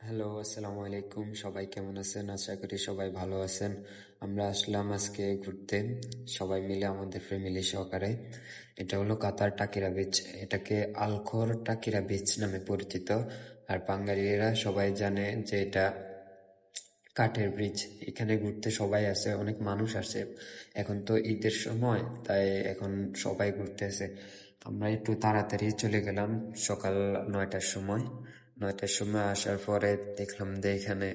Hello, আসসালামু আলাইকুম। সবাই কেমন আছেন? আশা করি সবাই ভালো আছেন। আমরা আসলাম আজকে ঘুরতে, সবাই মিলে আমাদের ফ্যামিলি সহকারে। এটা হলো কাতার টাকিরা বিচ। এটাকে আলখোর টাকিরা বিচ নামে পরিচিত। আর বাঙালিরা সবাই জানে যে এটা কাঠের ব্রিজ। এখানে ঘুরতে সবাই আসে, অনেক মানুষ আসে। এখন তো ঈদের সময়, তাই এখন সবাই ঘুরতে আসে। আমরা একটু তাড়াতাড়ি চলে গেলাম সকাল 9টার সময়। 9টার সময় আসার পরে দেখলাম যে এখানে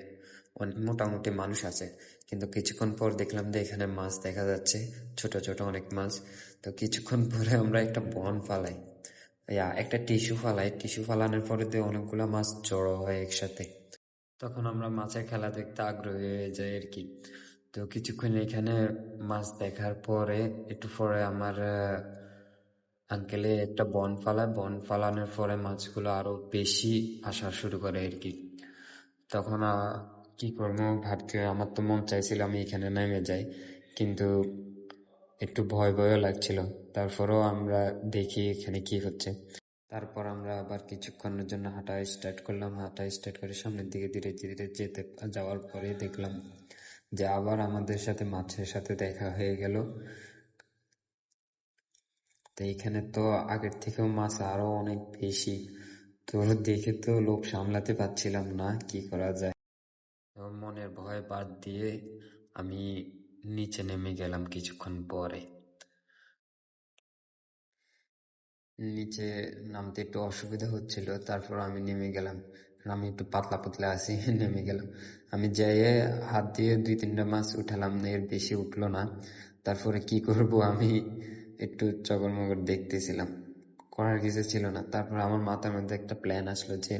অনেক মোটামুটি মানুষ আছে, কিন্তু কিছুক্ষণ পর দেখলাম যে এখানে মাছ দেখা যাচ্ছে, ছোট ছোট অনেক মাছ। তো কিছুক্ষণ পরে আমরা একটা বন ফালাই, একটা টিস্যু ফালাই। টিস্যু ফালানোর পরে দিয়ে অনেকগুলো মাছ জড়ো হয় একসাথে। তখন আমরা মাছের খেলা দেখতে আগ্রহী হয়ে যাই আর কি। তো কিছুক্ষণ এখানে মাছ দেখার পরে একটু পরে আমার আঙ্কেলে একটা বন ফালায়। বন ফালানোর পরে মাছগুলো আরো বেশি আসা শুরু করে আর কি। তখন কি করবো ভাবতে, আমার তো মন চাইছিল আমি এখানে নেমে যাই, কিন্তু একটু ভয় ভয়ও লাগছিল। তারপরেও আমরা দেখি এখানে কি হচ্ছে। তারপর আমরা আবার কিছুক্ষণের জন্য হাঁটা স্টার্ট করলাম। হাঁটা স্টার্ট করে সামনের দিকে ধীরে ধীরে যেতে যাওয়ার পরে দেখলাম যে আবার আমাদের সাথে মাছের সাথে দেখা হয়ে গেল। তো এখানে তো আগের থেকেও মাছ আরো অনেক বেশি। তো দেখে তো লোভ সামলাতে পারছিলাম না, কি করা যায়। তো মনের ভয় বাদ দিয়ে আমি নিচে নেমে গেলাম কিছুক্ষণ পরে। নিচে নামতে একটু অসুবিধা হচ্ছিল, তারপর আমি নেমে গেলাম। আমি একটু পাতলা পাতলা আছি নেমে গেলাম। আমি যাইয়ে হাত দিয়ে 2-3টা মাছ উঠালাম, এর বেশি উঠলো না। তারপরে কি করব, আমি একটু চগর দেখতেছিলাম, করার কিছু ছিল না। তারপর আমার মাথার মধ্যে একটা প্ল্যান আসলো যে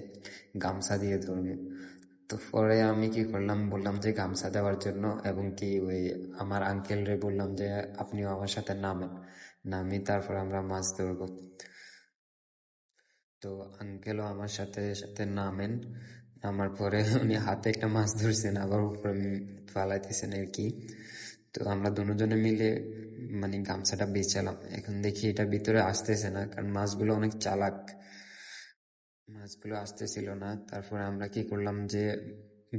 গামছা দিয়ে ধরবো। তো পরে আমি কি করলাম, বললাম যে গামছা দেওয়ার জন্য, এবং কি ওই আমার আঙ্কেলরে বললাম যে আপনিও আমার সাথে নামেন। নামি তারপর আমরা মাছ ধরবো। তো আঙ্কেলও আমার সাথে সাথে নামেন। নামার পরে উনি হাতে একটা মাছ ধরছেন, আবার উপরে ফালাইতেছেন আর কি। তো আমরা দুজনে মিলে মানে গামছাটা বেচালাম। এখন দেখি এটা ভিতরে আসতেছে না, কারণ মাছগুলো অনেক চালাক। মাছগুলো আসতেছিল না। তারপরে আমরা কি করলাম যে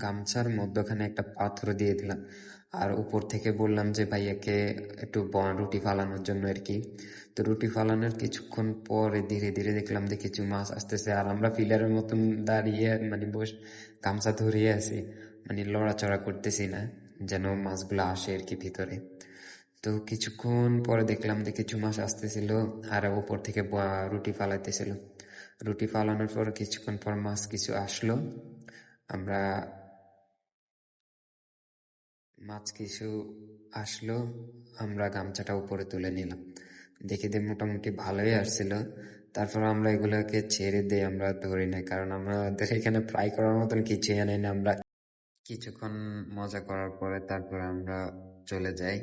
গামছার মধ্যখানে একটা পাথর দিয়ে দিলাম, আর উপর থেকে বললাম যে ভাইয়াকে একটু রুটি ফালানোর জন্য আর কি। তো রুটি ফালানোর কিছুক্ষণ পরে ধীরে ধীরে দেখলাম যে কিছু মাছ আসতেছে, আর আমরা পিলারের মতন দাঁড়িয়ে মানে গামছা ধরিয়ে আছি, মানে লড়াচড়া করতেছি না, যেন মাছগুলো আসে আর কি ভিতরে। তো কিছুক্ষণ পরে দেখলাম যে কিছু মাছ আসতেছিল, আর উপর থেকে রুটি ফালাইতেছিল। রুটি ফালানোর পর কিছুক্ষণ পর মাছ কিছু আসলো। আমরা মাছ কিছু আসলো, আমরা গামছাটা উপরে তুলে নিলাম। দেখে মোটামুটি ভালোই আসছিল। তারপর আমরা এগুলোকে ছেড়ে দিয়ে আমরা ধরি না, কারণ আমাদের এখানে ফ্রাই করার মতন কিছুই আনি না। আমরা কিছুক্ষণ মজা করার পরে তারপর আমরা চলে যাই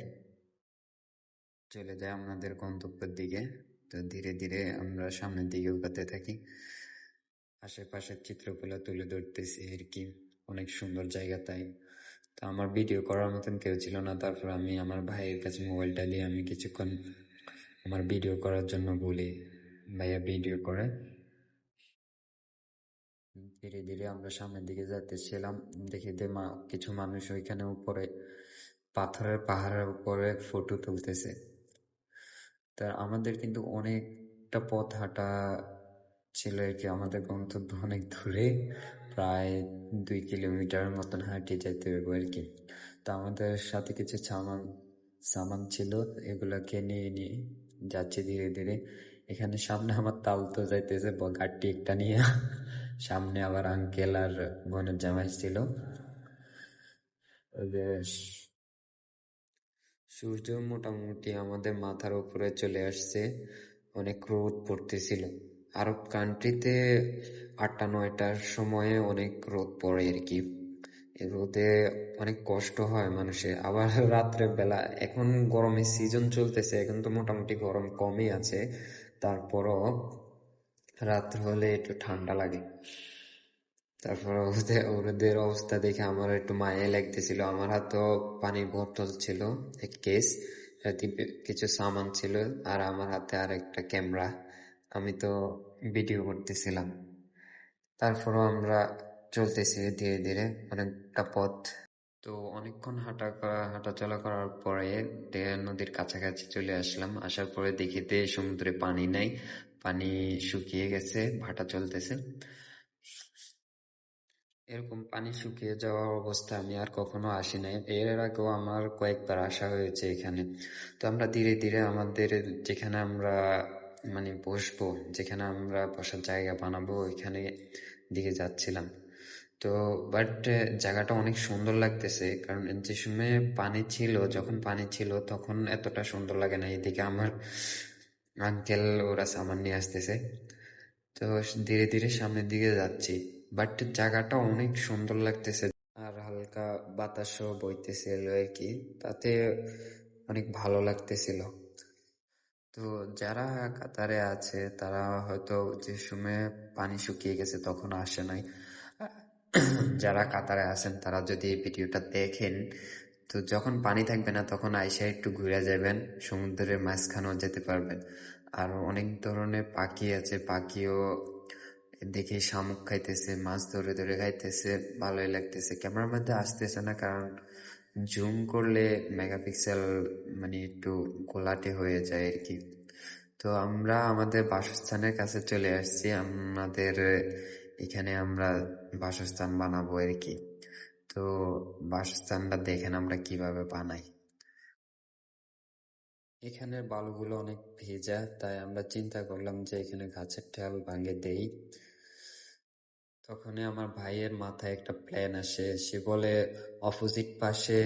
চলে যাই আমাদের গন্তব্যের দিকে। তো ধীরে ধীরে আমরা সামনের দিকে উঠাতে থাকি, আশেপাশের চিত্রগুলো তুলে ধরতেছি আর কি। অনেক সুন্দর জায়গা তাই। তো আমার ভিডিও করার মতন কেউ ছিল না। তারপর আমি আমার ভাইয়ের কাছে মোবাইলটা দিয়ে আমি কিছুক্ষণ আমার ভিডিও করার জন্য বলি, ভাইয়া ভিডিও করে। ধীরে ধীরে আমরা সামনের দিকে যাইতেছিলাম। দেখি যে কিছু মানুষ ওইখানে উপরে পাথরের পাহাড়ের উপরে ফটো তুলতেছে। তা আমাদের কিন্তু অনেকটা পথ হাঁটা ছিল আর কি। আমাদের গন্তব্য অনেক দূরে, প্রায় 2 কিলোমিটার মতন হাঁটে যেতে হবে আর কি। তো আমাদের সাথে কিছু সামান সামান ছিল, এগুলোকে নিয়ে নিয়ে যাচ্ছি ধীরে ধীরে। এখানে সামনে আমার তাল তো যাইতেছে গাড়ি একটা নিয়ে। সামনে আবার আঙ্কেল আর বোনের জামাই ছিল। বেশ, সূর্য মোটামুটি আমাদের মাথার উপরে চলে আসছে, অনেক রোদ পড়তেছিল। আরব কান্ট্রিতে 8টা 9টার সময়ে অনেক রোদ পড়ে আর কি। এই রোদে অনেক কষ্ট হয় মানুষের। আবার রাত্রে বেলা, এখন গরমের সিজন চলতেছে, এখন তো মোটামুটি গরম কমই আছে, তারপরও রাত্র হলে একটু ঠান্ডা লাগে। তারপর ওদের অবস্থা দেখে আমার একটু মায়া লাগতেছিল। আমার হাতেও পানির বোতল ছিল, এক কেস, সাথে কিছু সামান ছিল, আর আমার হাতে আর একটা ক্যামেরা। আমি তো ভিডিও করতেছিলাম। তারপরও আমরা চলতেছি ধীরে ধীরে অনেকটা পথ। তো অনেকক্ষণ হাঁটাচলা করার পরে নদীর কাছাকাছি চলে আসলাম। আসার পরে দেখিতে সমুদ্রে পানি নাই, পানি শুকিয়ে গেছে, ভাটা চলতেছে। এরকম পানি শুকিয়ে যাওয়া অবস্থা আমি আর কখনো আসি নাই। এর আগেও আমার কয়েকবার আসা হয়েছে এখানে। তো আমরা ধীরে ধীরে আমাদের যেখানে আমরা মানে বসবো, যেখানে আমরা বসার জায়গা বানাবো, ওইখানে দিকে যাচ্ছিলাম। তো বাট জায়গাটা অনেক সুন্দর লাগতেছে, কারণ যে সময় পানি ছিল, যখন পানি ছিল তখন এতটা সুন্দর লাগে না। এদিকে আমার আঙ্কেল ওরা সামান নিয়ে আসতেছে, তো ধীরে ধীরে সামনের দিকে যাচ্ছি। বাট জায়গাটা অনেক সুন্দর লাগতেছে, আর হালকা বাতাসও বইতেছিল আর কি, তাতে অনেক ভালো লাগতেছিল। তো যারা কাতারে আছে তারা হয়তো যে সময় পানি শুকিয়ে গেছে তখন আসে নাই। যারা কাতারে আছেন তারা যদি এই ভিডিওটা দেখেন, তো যখন পানি থাকবে না তখন আইসা একটু ঘুরে যাবেন, সমুদ্রের মাঝখানেও যেতে পারবেন। আর অনেক ধরনের পাখি আছে, পাখিও দেখে শামুক খাইতেছে, মাছ ধরে ধরে খাইতেছে, ভালোই লাগতেছে। ক্যামেরার মধ্যে আসতেছে না কারণ জুম করলে মেগাপিক্সেল মানে একটু ঘোলাটে হয়ে যায় আর কি। তো আমরা আমাদের বাসস্থানের কাছে চলে আসছি, আমাদের এখানে আমরা বাসস্থান বানাবো আর কি। তো বাসস্থানটা দেখেন আমরা কিভাবে বানাই। এখানের বালুগুলো অনেক ভেজা, তাই আমরা চিন্তা করলাম যে এখানে গাছের ঢাল ভাঙে দেই। তখনই আমার ভাইয়ের মাথায় একটা প্ল্যান আসে। সে বলে অপোজিট পাশে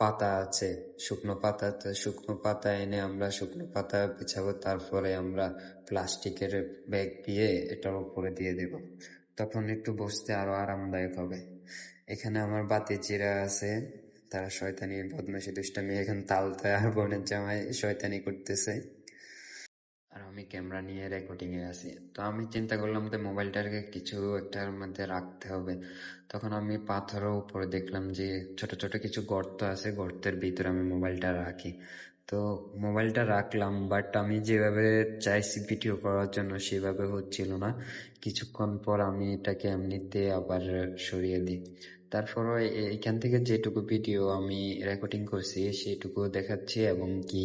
পাতা আছে, শুকনো পাতা, তো শুকনো পাতা এনে আমরা শুকনো পাতা বিছাবো, তারপরে আমরা প্লাস্টিকের ব্যাগ দিয়ে এটার উপরে দিয়ে দেব, তখন একটু বসতে আরো আরামদায়ক হবে। এখানে আমার বাতিজিরা আছে, তারা শয়তানি বদমাশি দুষ্টামি এখন তালতায় আর বোনের জামাই শয়তানি করতেছে, আর আমি ক্যামেরা নিয়ে রেকর্ডিং এ আছি। তো আমি চিন্তা করলাম যে মোবাইলটাকে কিছু একটার মধ্যে রাখতে হবে। তখন আমি পাথরের উপরে দেখলাম যে ছোট ছোট কিছু গর্ত আছে, গর্তের ভিতরে আমি মোবাইলটা রাখি। তো মোবাইলটা রাখলাম, বাট আমি যেভাবে চাইছি ভিডিও করার জন্য সেভাবে হচ্ছিল না। কিছুক্ষণ পর আমি এটাকে এমনিতে আবার সরিয়ে দিই। তারপর এইখান থেকে যেটুকু ভিডিও আমি রেকর্ডিং করছি সেটুকু দেখাচ্ছি, এবং কি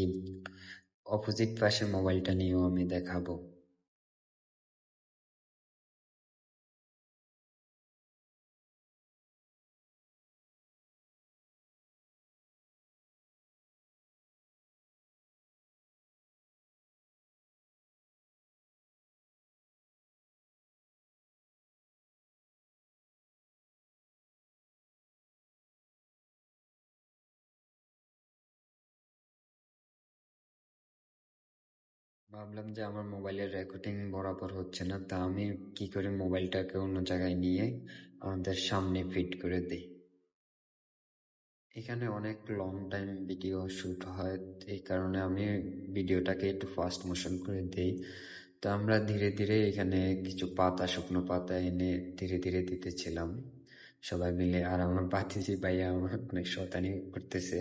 অপোজিট পাশে মোবাইলটা নিয়েও আমি দেখাবো। ভাবলাম যে আমার মোবাইলের রেকর্ডিং বরাবর হচ্ছে না, তা আমি কি করে মোবাইলটাকে অন্য জায়গায় নিয়ে আমাদের সামনে ফিট করে দিই। এখানে অনেক লং টাইম ভিডিও শুট হয়, এই কারণে আমি ভিডিওটাকে একটু ফাস্ট মোশন করে দিই। তো আমরা ধীরে ধীরে এখানে কিছু পাতা, শুকনো পাতা এনে ধীরে ধীরে দিতেছিলাম সবাই মিলে। আর আমার ভাতিজি ভাইয়া আমার অনেক শয়তানি করতেছে,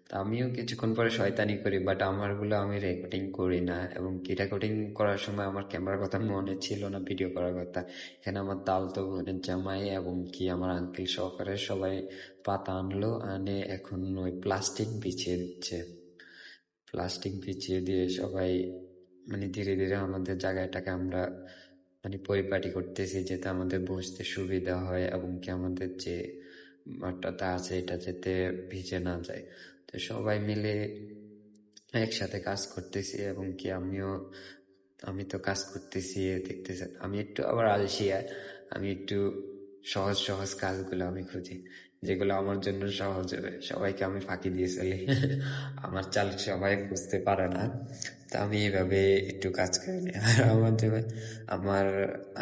তা আমিও কিছুক্ষণ পরে শয়তানি করি, বাট আমারগুলো আমি রেকর্ডিং করি না, এবং কি রেকর্ডিং করার সময় আমার ক্যামেরার কথা মনে ছিল না, ভিডিও করার কথা। এখানে আমার তালতো বোনের জামাই এবং কি আমার আঙ্কেল সহকারে সবাই পাতা আনলো, আনে এখন ওই প্লাস্টিক বিছিয়ে দিচ্ছে। প্লাস্টিক বিছিয়ে দিয়ে সবাই মানে ধীরে ধীরে আমাদের জায়গাটাকে আমরা মানে পরিপাটি করতেছি, যাতে আমাদের বসতে সুবিধা হয়, এবং কি আমাদের যে মাঠটা আছে এটা যাতে ভিজে না যায়। তো সবাই মিলে একসাথে কাজ করতেছি, এবং কি আমি তো কাজ করতেছি দেখতেছি। আমি একটু আবার আলসিয়া, আমি একটু সহজ সহজ কাজগুলো আমি খুঁজি, যেগুলো আমার জন্য সহজ হবে। সবাইকে আমি ফাঁকি দিয়ে চলি। আমার চাল সবাই বুঝতে পারে না, তা আমি এইভাবে একটু কাজ করি না। আর আমার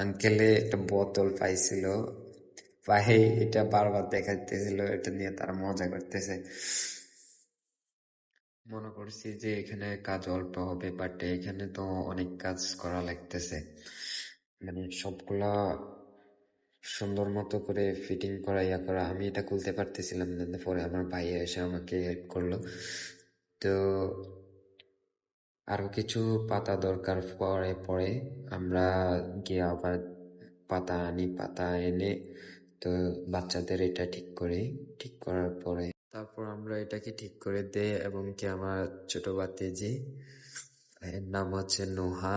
আঙ্কেলে একটা বোতল পাইছিল, পায়ে এটা বারবার দেখাইতেছিল, এটা নিয়ে তারা মজা করতেছে। মনে করছি যে এখানে কাজ অল্প হবে, বাট এখানে তো অনেক কাজ করা লাগতেছে, মানে সবগুলা সুন্দর মতো করে ফিটিং করা, ইয়া করা। আমি এটা খুলতে পারতেছিলাম না, পরে আমার ভাই এসে আমাকে হেল্প করলো। তো আরো কিছু পাতা দরকার পরে পরে আমরা গিয়ে আবার পাতা আনি, পাতা এনে তো বাচ্চাদের এটা ঠিক করি। ঠিক করার পরে তারপর আমরা এটাকে ঠিক করে দেই এবং কি আমার ছোট ভাতিজি, এর নাম হচ্ছে নোহা,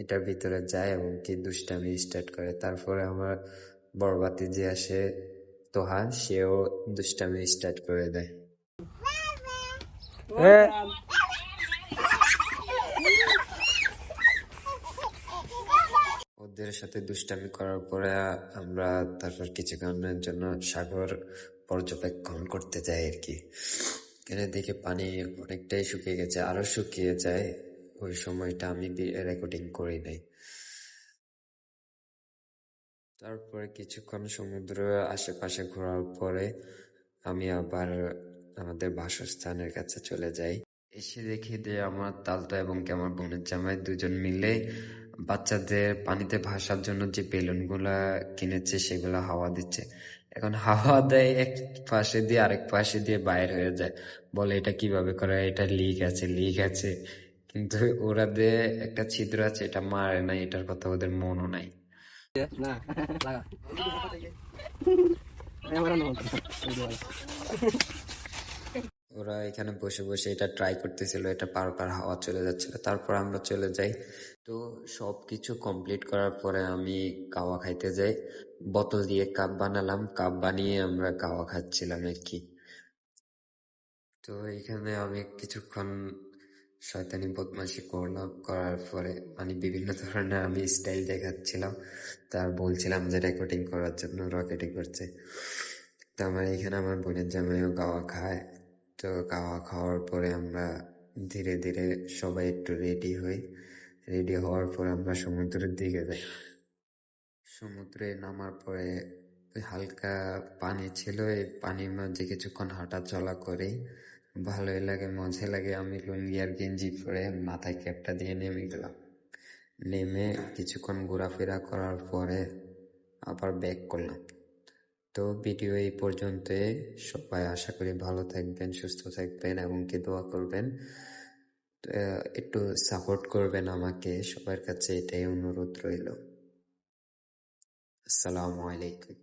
এটার ভিতরে যায় এবং কি দুষ্টামি স্টার্ট করে। তারপরে আমার বড় ভাতিজি আসে তোহা, সেও দুষ্টামি স্টার্ট করে দেয়। ওদের সাথে দুষ্টামি করার পরে আমরা তারপর কিছুক্ষণের জন্য সাগর পর্যবেক্ষণ করতে যাই আর কি। এখানে দেখে পানি অনেকটাই শুকিয়ে গেছে, আরো শুকিয়ে যায়। ওই সময়টা আমি রেকর্ডিং করি নাই। তারপরে কিছুক্ষণ সমুদ্র আশেপাশে ঘোরার পরে আমি আবার আমাদের বাসস্থানের কাছে চলে যাই। এসে দেখি যে আমার তালতো এবং কি আমার বোনের জামাই দুজন মিলে বাচ্চাদের পানিতে ভাসার জন্য যে বেলুন গুলা কিনেছে সেগুলা হাওয়া দিচ্ছে। এখন হাওয়া দেয় এক পাশে দিয়ে আরেক পাশে দিয়ে বাইর হয়ে যায়, বলে এটা কিভাবে করে, এটা লিক আছে, লিক আছে। কিন্তু ওরা দিয়ে একটা ছিদ্র আছে, এটা মারে নাই, এটার কথা ওদের মনও নাই। ওরা এখানে বসে বসে এটা ট্রাই করতেছিল, এটা বারবার হাওয়া চলে যাচ্ছিল। তারপর আমরা চলে যাই। তো সবকিছু কমপ্লিট করার পরে আমি কাওয়া খাইতে যাই। বোতল দিয়ে কাপ বানালাম, কাপ বানিয়ে আমরা কাওয়া খাচ্ছিলাম আর কি। তো এখানে আমি কিছুক্ষণ শয়তানি বদমাশি করলাম, করার পরে মানে বিভিন্ন ধরনের আমি স্টাইল দেখাচ্ছিলাম, তার বলছিলাম যে রেকর্ডিং করার জন্য রকেটিং করছে। তো আমার এখানে আমার বোনের জামাইও গাওয়া খায়। তো গাওয়া খাওয়ার পরে আমরা ধীরে ধীরে সবাই একটু রেডি হই। রেডি হওয়ার পর আমরা সমুদ্রের দিকে যাই। সমুদ্রে নামার পরে হালকা পানি ছিল, এই পানির মাঝে কিছুক্ষণ হাঁটা চলা করে ভালোই লাগে, মজা লাগে। আমি লুঙ্গি আর গেঞ্জি পরে মাথায় ক্যাপটা দিয়ে নেমে গেলাম। নেমে কিছুক্ষণ ঘোরাফেরা করার পরে আবার ব্যাক করলাম। তো ভিডিও এই পর্যন্তই। সবাই আশা করি ভালো থাকবেন, সুস্থ থাকবেন এবং কি দোয়া করবেন। একটু সাপোর্ট করবেন আমাকে, সবার কাছে এটাই অনুরোধ রইল। আসসালামু আলাইকুম।